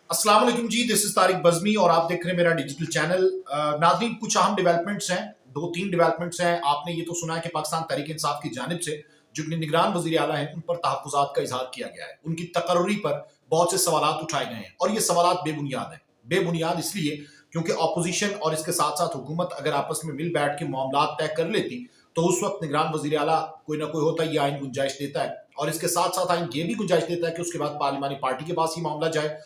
अस्सलाम वालेकुम जी, this is Tariq Bazmee और आप देख रहे हैं मेरा डिजिटल चैनल। नाज़रीन, कुछ अहम डेवलपमेंट्स हैं, दो तीन डेवलपमेंट्स हैं। आपने ये तो सुना है कि पाकिस्तान तहरीक इंसाफ की जानिब से जो निगरान वज़ीर आला हैं उन पर तहफ़्फ़ुज़ात का इजहार किया गया है। उनकी तकर्री पर बहुत से सवालात उठाए गए हैं और ये सवालात बेबुनियाद हैं। बेबुनियाद इसलिए क्योंकि अपोजिशन और इसके साथ साथ हुकूमत अगर आपस में मिल बैठ के मामलात तय कर लेती तो उस वक्त निगरान वज़ीर आला कोई ना कोई होता, ये आइन गुंजाइश देता है। और इसके साथ साथ आइन ये भी गुंजाइश देता है कि उसके बाद पार्लिमानी पार्टी के पास ही मामला जाए।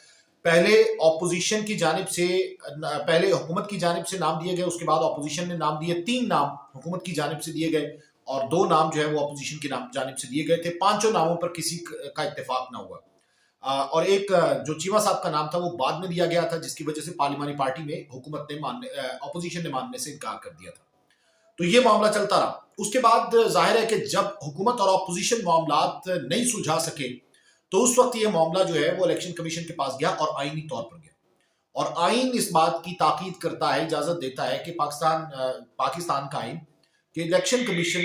पहले ऑपोजिशन की जानिब से, पहले हुकूमत की जानिब से नाम दिए गए, उसके बाद ऑपोजिशन ने नाम दिए। 3 नाम हुकूमत की जानिब से दिए गए और 2 नाम जो है वो ऑपोजिशन की जानिब से दिए गए थे। पांचों नामों पर किसी का इत्तेफाक ना हुआ। और एक जो चीमा साहब का नाम था वो बाद में दिया गया था, जिसकी वजह से पार्लिमानी पार्टी में हुकूमत ने ऑपोजिशन ने मानने से इनकार कर दिया था। तो ये मामला चलता रहा। उसके बाद जाहिर है कि जब हुकूमत और ऑपोजिशन मामलात नहीं सुलझा सके तो उस वक्त ये मामला जो है वो इलेक्शन कमीशन के पास गया और आईनी तौर पर गया। और आइन इस बात की ताकीद करता है, इजाजत देता है कि पाकिस्तान का आइन कि इलेक्शन कमीशन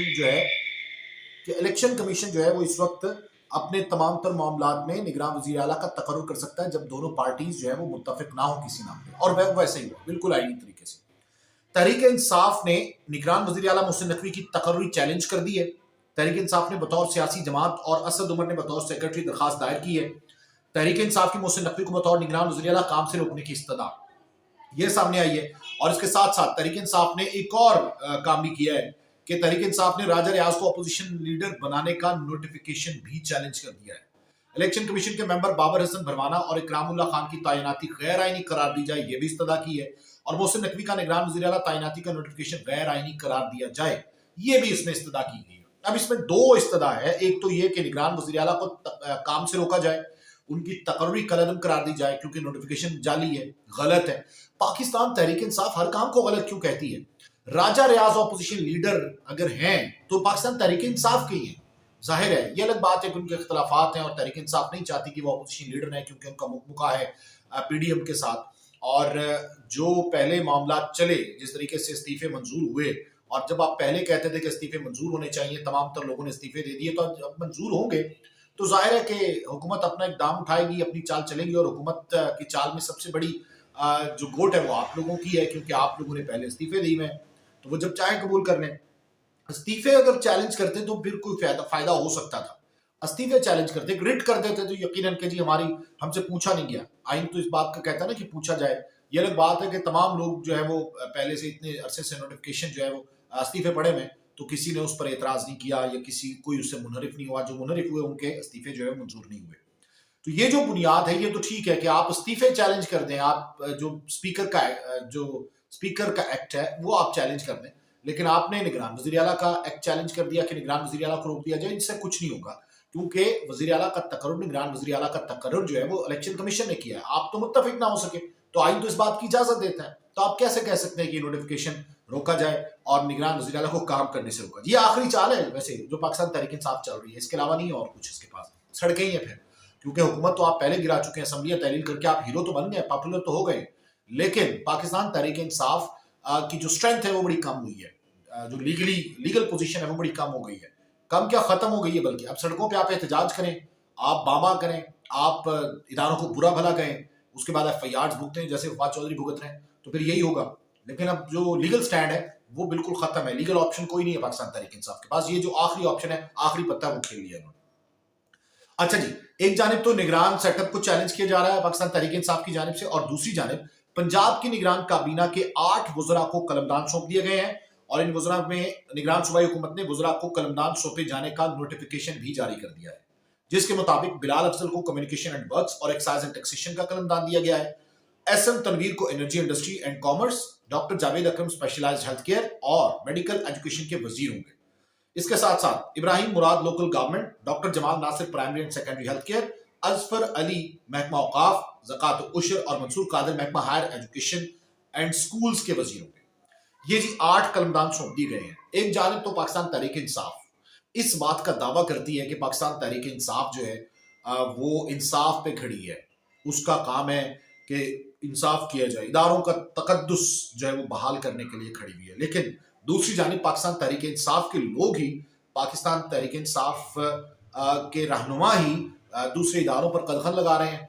जो है वो इस वक्त अपने तमाम तर मामलात में निगरान वज़ीर आला का तकर्रुर कर सकता है जब दोनों पार्टीज जो है वो मुत्तफिक ना हो किसी नाम पे। और वैसे ही हुआ, बिल्कुल आईनी तरीके से। तहरीक इंसाफ ने निगरान वज़ीर आला मोहसिन नकवी की तकर्रुरी चैलेंज कर दी है। तहरीक इंसाफ ने बतौर सियासी जमात और असद उमर ने बतौर सेक्रेटरी दरखास्त दायर की है। तहरीक इंसाफ की मोहसिन नकवी को बतौर निगरान वज़ीर आला काम से रोकने की इस्तदा ये सामने आई है। और इसके साथ साथ तहरीक इंसाफ ने एक और काम भी किया है कि तहरीक इंसाफ ने राजा रियाज को अपोजिशन लीडर बनाने का नोटिफिकेशन भी चैलेंज कर दिया है। इलेक्शन कमीशन के मेंबर बाबर हसन भरवाना और इकरामुल्ला खान की तैनाती गैर आईनी करार दी जाए, ये भी इस्तदा की है। और मोहसिन नकवी का निगरान वज़ीर आला तैनाती का नोटिफिकेशन गैर आईनी करार दिया जाए, ये भी इसमें इस्तदा की गई है। अब इसमें 2 इस्तदा है। एक तो ये कि निगरान वज़ीर आला को काम से रोका जाए, उनकी तकर्री कलअदम करार दी जाए क्योंकि नोटिफिकेशन जाली है, गलत है। पाकिस्तान तहरीक इंसाफ हर काम को गलत क्यों कहती है? राजा रियाज ऑपोजिशन लीडर अगर हैं तो पाकिस्तान तहरीक इंसाफ के ही हैं। जाहिर है, ये अलग बात है कि उनके इख्तलाफात हैं और तहरीक इंसाफ नहीं चाहती कि वो अपोजिशन लीडर हैं क्योंकि उनका मुका है पीडीएम के साथ। और जो पहले मामला चले, जिस तरीके से इस्तीफे मंजूर हुए, और जब आप पहले कहते थे कि इस्तीफे मंजूर होने चाहिए, तमाम तर लोगों ने इस्तीफे दे दिए, तो अब मंजूर होंगे तो जाहिर है कि हुकूमत अपना इकदाम उठाएगी, अपनी चाल चलेगी। और हुकूमत की चाल में सबसे बड़ी जो गोट है वो आप लोगों की है क्योंकि आप लोगों ने पहले इस्तीफे दिए हैं, तो वो जब चाहे कबूल कर लें। इस्तीफे अगर चैलेंज करते तो फिर कोई फायदा हो सकता था। इस्तीफे चैलेंज करते, रिट कर देते तो यकीनन कि जी हमसे पूछा नहीं गया। आइन तो इस बात का कहता है ना कि पूछा जाए। ये अलग बात है कि तमाम लोग जो है वो पहले से इतने अरसे से नोटिफिकेशन जो है वो इस्तीफे पड़े में, तो किसी ने उस पर एतराज नहीं किया या कोई उससे मुनहरिफ नहीं हुआ। जो मुनहरिफ हुए उनके इस्तीफे जो है मंजूर नहीं हुए। तो ये जो बुनियाद है ये तो ठीक है कि आप इस्तीफे चैलेंज कर दें, आप जो स्पीकर का एक्ट है वो आप चैलेंज कर दें, लेकिन आपने निगरान वज़ीर आला का एक्ट चैलेंज कर दिया कि निगरान वज़ीर आला को रोक दिया जाए। इससे कुछ नहीं होगा क्योंकि वज़ीर आला का तकर्रुर, निगरान वज़ीर आला का तकर्रुर जो है वो इलेक्शन कमीशन ने किया है। आप तो मुत्तफिक ना हो सके तो आइन तो इस बात की इजाजत देता है, तो आप कैसे कह सकते हैं कि नोटिफिकेशन रोका जाए और निगरान वज़ीर आला को काम करने से रोका? ये आखिरी चाल है वैसे जो पाकिस्तान तहरीक इंसाफ चल रही है, इसके अलावा नहीं है और कुछ इसके पास। सड़कें ही है फिर, क्योंकि हुकूमत तो आप पहले गिरा चुके हैं, असम्बलियां तहलील करके आप हीरो तो बन गए, पॉपुलर तो हो गए, लेकिन पाकिस्तान तहरीक इंसाफ की जो स्ट्रेंथ है वो बड़ी कम हुई है। जो लीगल पोजीशन है वो बड़ी कम हो गई है। कम क्या, खत्म हो गई है। बल्कि अब सड़कों पे आप एहतजाज करें, आप बाबा करें, आप इदारों को बुरा भला कहें, उसके बाद एफआईआर भुगतें जैसे फवाद चौधरी भुगत रहे हैं, तो फिर यही होगा। लेकिन अब जो लीगल स्टैंड है वो बिल्कुल खत्म है। लीगल ऑप्शन कोई नहीं है पाकिस्तान तहरीक इंसाफ के पास। ये जो आखिरी ऑप्शन है, आखिरी पत्ता वो खेल लिया इन्होंने। अच्छा जी, एक जानिब तो निगरान सेटअप को चैलेंज किया जा रहा है पाकिस्तान तहरीक इंसाफ की जानिब से, और दूसरी जानिब पंजाब की निगरान काबीना के 8 वज़रा को कलमदान सौंप दिए गए हैं। और इन वज़रा में निगरान सूबाई हुकूमत ने वज़रा को कलमदान सौंपे जाने का नोटिफिकेशन भी जारी कर दिया है, जिसके मुताबिक बिलाल अफजल को कम्युनिकेशन एंड वर्क्स और एक्साइज एंड टैक्सेशन का कलमदान दिया गया है। एसएम तनवीर को energy industry and commerce, doctor Javed Akram specialized health care और मेडिकल एजुकेशन के वजीर होंगे। इसके साथ साथ Ibrahim Murad local government, doctor Jamal Nasir primary and secondary health care, Azfar Ali महकमा औकाफ, ज़कात उशर और मंसूर कादिर महकमा हायर एजुकेशन एंड स्कूल्स के वजीर होंगे। ये जी 8 कलमदान सौंप दिए गए हैं। एक जानिब तो पाकिस्तान तहरीक इंसाफ इस बात का दावा करती है कि पाकिस्तान तहरीक इंसाफ जो है वो इंसाफ पे खड़ी है, उसका काम है कि इंसाफ किया जाए, इदारों का तकद्दुस जो है वो बहाल करने के लिए खड़ी हुई है। लेकिन दूसरी जानिब पाकिस्तान तहरीक इंसाफ के लोग ही, पाकिस्तान तहरीक इंसाफ के रहनुमा ही दूसरे इदारों पर कदखन लगा रहे हैं,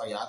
FIR